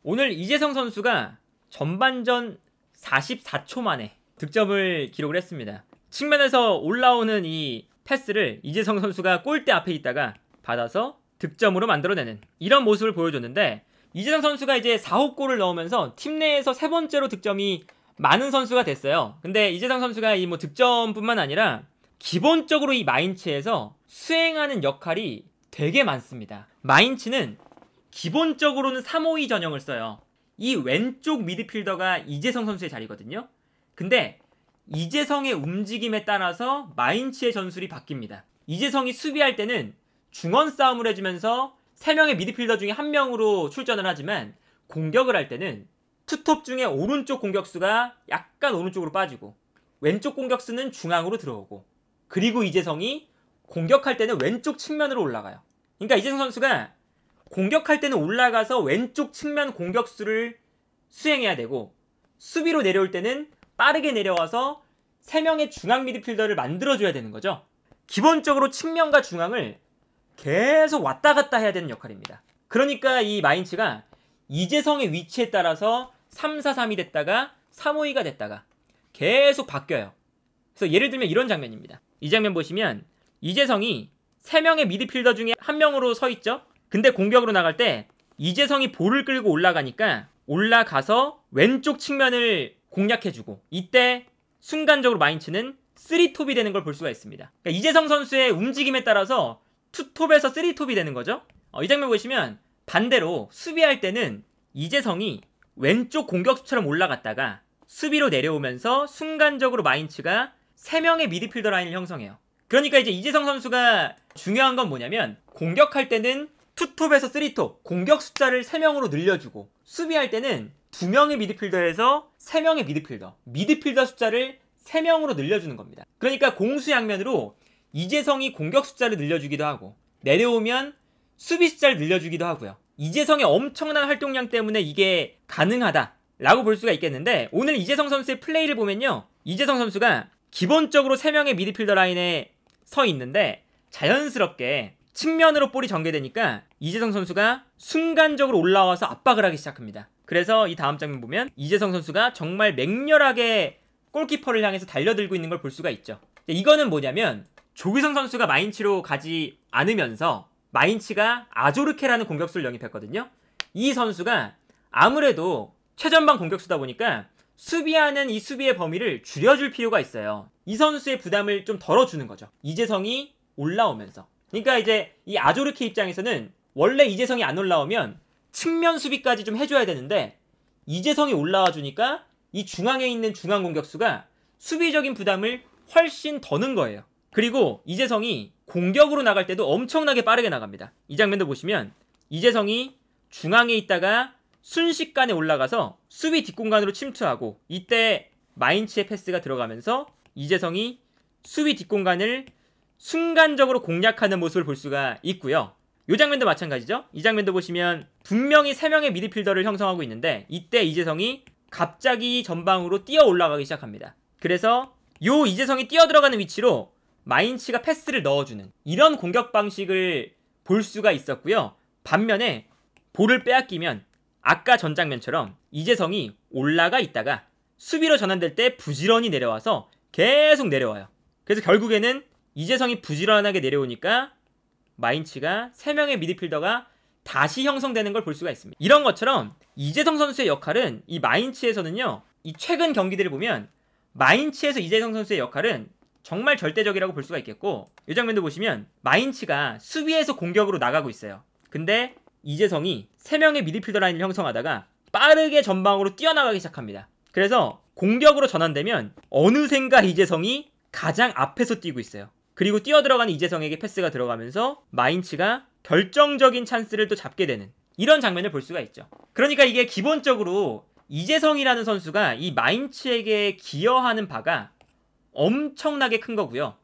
오늘 이재성 선수가 전반전 44초 만에 득점을 기록을 했습니다. 측면에서 올라오는 이 패스를 이재성 선수가 골대 앞에 있다가 받아서 득점으로 만들어내는 이런 모습을 보여줬는데, 이재성 선수가 이제 4호 골을 넣으면서 팀 내에서 세 번째로 득점이 많은 선수가 됐어요. 근데 이재성 선수가 이 득점뿐만 아니라 기본적으로 이 마인츠에서 수행하는 역할이 되게 많습니다. 마인츠는 기본적으로는 3-5-2 전형을 써요. 이 왼쪽 미드필더가 이재성 선수의 자리거든요. 근데 이재성의 움직임에 따라서 마인츠의 전술이 바뀝니다. 이재성이 수비할 때는 중원 싸움을 해주면서 3명의 미드필더 중에 1명으로 출전을 하지만, 공격을 할 때는 투톱 중에 오른쪽 공격수가 약간 오른쪽으로 빠지고 왼쪽 공격수는 중앙으로 들어오고, 그리고 이재성이 공격할 때는 왼쪽 측면으로 올라가요. 그러니까 이재성 선수가 공격할 때는 올라가서 왼쪽 측면 공격수를 수행해야 되고, 수비로 내려올 때는 빠르게 내려와서 3명의 중앙 미드필더를 만들어줘야 되는 거죠. 기본적으로 측면과 중앙을 계속 왔다 갔다 해야 되는 역할입니다. 그러니까 이 마인츠가 이재성의 위치에 따라서 3-4-3이 됐다가 3-5-2가 됐다가 계속 바뀌어요. 그래서 예를 들면 이런 장면입니다. 이 장면 보시면 이재성이 3명의 미드필더 중에 1명으로 서 있죠. 근데 공격으로 나갈 때 이재성이 볼을 끌고 올라가니까 올라가서 왼쪽 측면을 공략해주고, 이때 순간적으로 마인츠는 3톱이 되는 걸 볼 수가 있습니다. 그러니까 이재성 선수의 움직임에 따라서 2톱에서 3톱이 되는 거죠. 이 장면 보시면 반대로 수비할 때는 이재성이 왼쪽 공격수처럼 올라갔다가 수비로 내려오면서 순간적으로 마인츠가 3명의 미드필더 라인을 형성해요. 그러니까 이제 이재성 선수가 중요한 건 뭐냐면, 공격할 때는 2톱에서 3톱 공격 숫자를 3명으로 늘려주고, 수비할 때는 2명의 미드필더에서 3명의 미드필더 숫자를 3명으로 늘려주는 겁니다. 그러니까 공수양면으로 이재성이 공격 숫자를 늘려주기도 하고, 내려오면 수비 숫자를 늘려주기도 하고요. 이재성의 엄청난 활동량 때문에 이게 가능하다라고 볼 수가 있겠는데, 오늘 이재성 선수의 플레이를 보면요, 이재성 선수가 기본적으로 3명의 미드필더 라인에 서 있는데 자연스럽게 측면으로 볼이 전개되니까 이재성 선수가 순간적으로 올라와서 압박을 하기 시작합니다. 그래서 이 다음 장면 보면 이재성 선수가 정말 맹렬하게 골키퍼를 향해서 달려들고 있는 걸 볼 수가 있죠. 이거는 뭐냐면, 조규성 선수가 마인츠로 가지 않으면서 마인츠가 아조르케라는 공격수를 영입했거든요. 이 선수가 아무래도 최전방 공격수다 보니까 수비하는 이 수비의 범위를 줄여줄 필요가 있어요. 이 선수의 부담을 좀 덜어주는 거죠, 이재성이 올라오면서. 그러니까 이제 이 아조르케 입장에서는 원래 이재성이 안 올라오면 측면 수비까지 좀 해줘야 되는데, 이재성이 올라와 주니까 이 중앙에 있는 중앙 공격수가 수비적인 부담을 훨씬 더 넣은 거예요. 그리고 이재성이 공격으로 나갈 때도 엄청나게 빠르게 나갑니다. 이 장면도 보시면 이재성이 중앙에 있다가 순식간에 올라가서 수비 뒷공간으로 침투하고, 이때 마인츠의 패스가 들어가면서 이재성이 수비 뒷공간을 순간적으로 공략하는 모습을 볼 수가 있고요. 이 장면도 마찬가지죠. 이 장면도 보시면 분명히 3명의 미드필더를 형성하고 있는데, 이때 이재성이 갑자기 전방으로 뛰어 올라가기 시작합니다. 그래서 요 이재성이 뛰어 들어가는 위치로 마인츠가 패스를 넣어주는 이런 공격 방식을 볼 수가 있었고요. 반면에 볼을 빼앗기면 아까 전 장면처럼 이재성이 올라가 있다가 수비로 전환될 때 부지런히 내려와서 계속 내려와요. 그래서 결국에는 이재성이 부지런하게 내려오니까 마인츠가 3명의 미드필더가 다시 형성되는 걸 볼 수가 있습니다. 이런 것처럼 이재성 선수의 역할은 이 마인츠에서는요, 이 최근 경기들을 보면 마인츠에서 이재성 선수의 역할은 정말 절대적이라고 볼 수가 있겠고, 이 장면도 보시면 마인츠가 수비에서 공격으로 나가고 있어요. 근데 이재성이 3명의 미드필더 라인을 형성하다가 빠르게 전방으로 뛰어나가기 시작합니다. 그래서 공격으로 전환되면 어느샌가 이재성이 가장 앞에서 뛰고 있어요. 그리고 뛰어들어가는 이재성에게 패스가 들어가면서 마인츠가 결정적인 찬스를 또 잡게 되는 이런 장면을 볼 수가 있죠. 그러니까 이게 기본적으로 이재성이라는 선수가 이 마인츠에게 기여하는 바가 엄청나게 큰 거고요.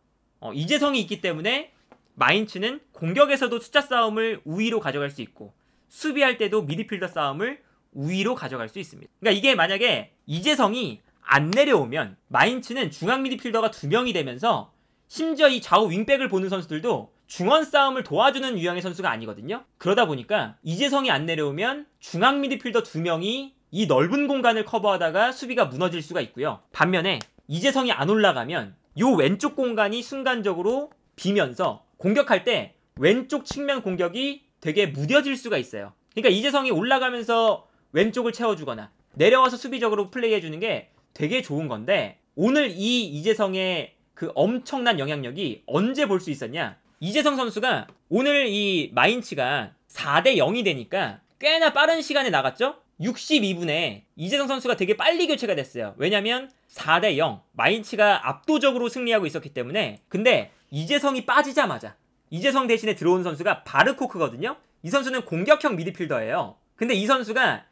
이재성이 있기 때문에 마인츠는 공격에서도 숫자 싸움을 우위로 가져갈 수 있고, 수비할 때도 미드필더 싸움을 우위로 가져갈 수 있습니다. 그러니까 이게 만약에 이재성이 안 내려오면 마인츠는 중앙 미드필더가 2명이 되면서 심지어 이 좌우 윙백을 보는 선수들도 중원 싸움을 도와주는 유형의 선수가 아니거든요. 그러다 보니까 이재성이 안 내려오면 중앙 미드필더 2명이 이 넓은 공간을 커버하다가 수비가 무너질 수가 있고요. 반면에 이재성이 안 올라가면 요 왼쪽 공간이 순간적으로 비면서 공격할 때 왼쪽 측면 공격이 되게 무뎌질 수가 있어요. 그러니까 이재성이 올라가면서 왼쪽을 채워주거나 내려와서 수비적으로 플레이해주는 게 되게 좋은 건데, 오늘 이 이재성의 그 엄청난 영향력이 언제 볼 수 있었냐? 이재성 선수가 오늘 이 마인츠가 4대 0이 되니까 꽤나 빠른 시간에 나갔죠? 62분에 이재성 선수가 되게 빨리 교체가 됐어요. 왜냐면 4대 0 마인츠가 압도적으로 승리하고 있었기 때문에. 근데 이재성이 빠지자마자 이재성 대신에 들어온 선수가 바르코크거든요. 이 선수는 공격형 미드필더예요. 근데 이 선수가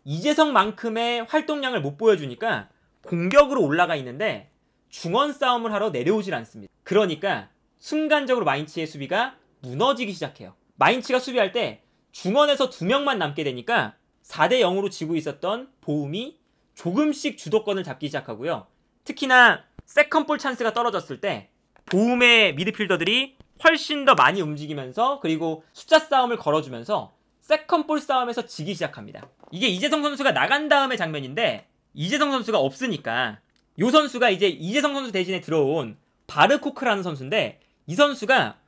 이재성만큼의 활동량을 못 보여주니까 공격으로 올라가 있는데 중원 싸움을 하러 내려오질 않습니다. 그러니까 순간적으로 마인츠의 수비가 무너지기 시작해요. 마인츠가 수비할 때 중원에서 2명만 남게 되니까 4대 0으로 지고 있었던 보움이 조금씩 주도권을 잡기 시작하고요. 특히나 세컨볼 찬스가 떨어졌을 때 보움의 미드필더들이 훨씬 더 많이 움직이면서, 그리고 숫자 싸움을 걸어주면서 세컨볼 싸움에서 지기 시작합니다. 이게 이재성 선수가 나간 다음의 장면인데, 이재성 선수가 없으니까 이 선수가 이제 이재성 선수 대신에 들어온 바르코크라는 선수인데, 이 선수가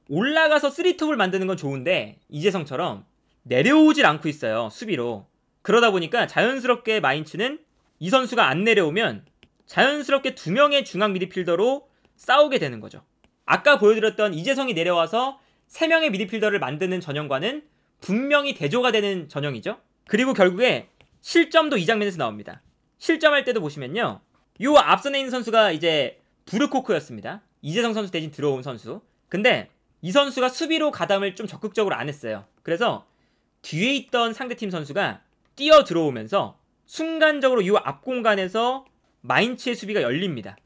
올라가서 3톱을 만드는 건 좋은데 이재성처럼 내려오질 않고 있어요, 수비로. 그러다 보니까 자연스럽게 마인츠는 이 선수가 안 내려오면 자연스럽게 2명의 중앙 미드필더로 싸우게 되는 거죠. 아까 보여드렸던 이재성이 내려와서 3명의 미드필더를 만드는 전형과는 분명히 대조가 되는 전형이죠. 그리고 결국에 실점도 이 장면에서 나옵니다. 실점할 때도 보시면요, 요 앞선에 있는 선수가 이제 부르코크였습니다. 이재성 선수 대신 들어온 선수. 근데 이 선수가 수비로 가담을 좀 적극적으로 안 했어요. 그래서 뒤에 있던 상대팀 선수가 뛰어 들어오면서 순간적으로 이 앞 공간에서 마인츠의 수비가 열립니다.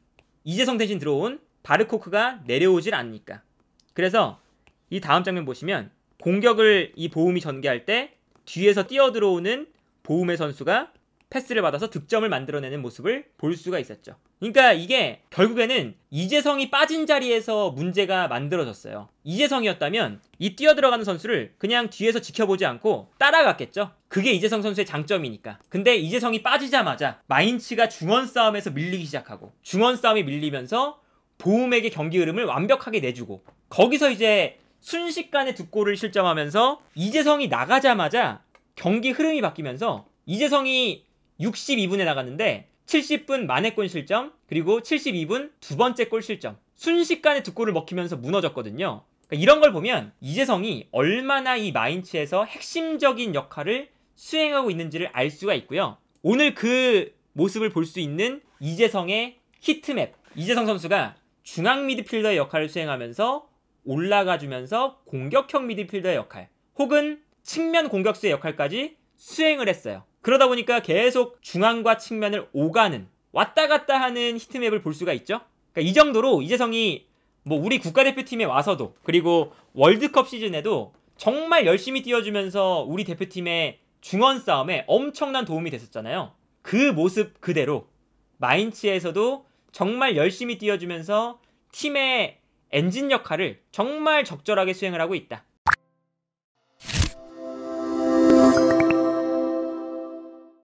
이재성 대신 들어온 바르코크가 내려오질 않으니까. 그래서 이 다음 장면 보시면 공격을 이 보움이 전개할 때 뒤에서 뛰어 들어오는 보움의 선수가 패스를 받아서 득점을 만들어내는 모습을 볼 수가 있었죠. 그러니까 이게 결국에는 이재성이 빠진 자리에서 문제가 만들어졌어요. 이재성이었다면 이 뛰어들어가는 선수를 그냥 뒤에서 지켜보지 않고 따라갔겠죠. 그게 이재성 선수의 장점이니까. 근데 이재성이 빠지자마자 마인츠가 중원 싸움에서 밀리기 시작하고, 중원 싸움이 밀리면서 보움에게 경기 흐름을 완벽하게 내주고, 거기서 이제 순식간에 2골을 실점하면서 이재성이 나가자마자 경기 흐름이 바뀌면서 이재성이 62분에 나갔는데 70분 만회골 실점, 그리고 72분 두 번째 골 실점. 순식간에 2골을 먹히면서 무너졌거든요. 그러니까 이런 걸 보면 이재성이 얼마나 이 마인츠에서 핵심적인 역할을 수행하고 있는지를 알 수가 있고요. 오늘 그 모습을 볼 수 있는 이재성의 히트맵. 이재성 선수가 중앙 미드필더의 역할을 수행하면서 올라가주면서 공격형 미드필더의 역할, 혹은 측면 공격수의 역할까지 수행을 했어요. 그러다 보니까 계속 중앙과 측면을 오가는, 왔다 갔다 하는 히트맵을 볼 수가 있죠. 그러니까 이 정도로 이재성이 뭐 우리 국가대표팀에 와서도, 그리고 월드컵 시즌에도 정말 열심히 뛰어주면서 우리 대표팀의 중원 싸움에 엄청난 도움이 됐었잖아요. 그 모습 그대로 마인츠에서도 정말 열심히 뛰어주면서 팀의 엔진 역할을 정말 적절하게 수행을 하고 있다.